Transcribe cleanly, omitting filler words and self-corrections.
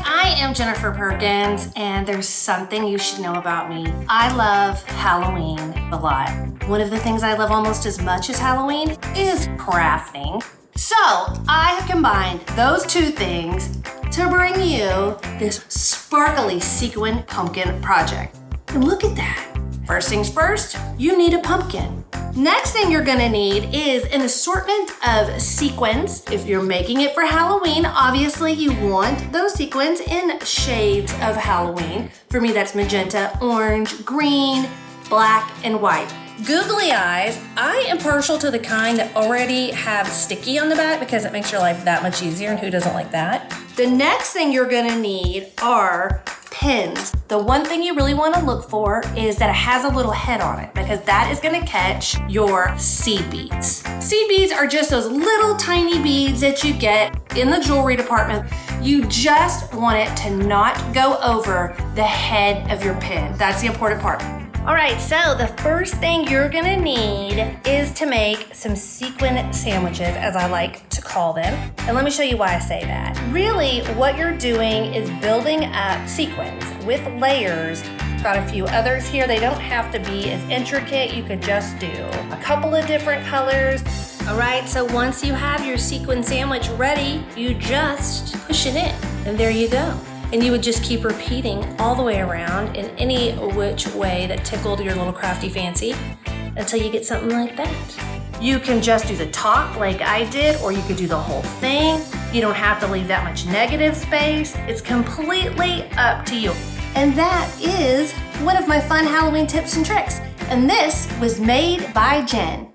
I am Jennifer Perkins, and there's something you should know about me. I love Halloween a lot. One of the things I love almost as much as Halloween is crafting. So I have combined those two things to bring you this sparkly sequin pumpkin project. And look at that. First things first, you need a pumpkin. Next thing you're gonna need is an assortment of sequins. If you're making it for Halloween, obviously you want those sequins in shades of Halloween. For me, that's magenta, orange, green, black, and white. Googly eyes, I am partial to the kind that already have sticky on the back because it makes your life that much easier, and who doesn't like that? The next thing you're gonna need are pins. The one thing you really want to look for is that it has a little head on it because that is going to catch your seed beads. Seed beads are just those little tiny beads that you get in the jewelry department. You just want it to not go over the head of your pin. That's the important part. All right, so the first thing you're gonna need is to make some sequin sandwiches, as I like to call them. And let me show you why I say that. Really, what you're doing is building up sequins with layers. Got a few others here. They don't have to be as intricate. You could just do a couple of different colors. All right, so once you have your sequin sandwich ready, you just push it in, and there you go. And you would just keep repeating all the way around in any which way that tickled your little crafty fancy until you get something like that. You can just do the top like I did, or you could do the whole thing. You don't have to leave that much negative space. It's completely up to you. And that is one of my fun Halloween tips and tricks. And this was made by Jen.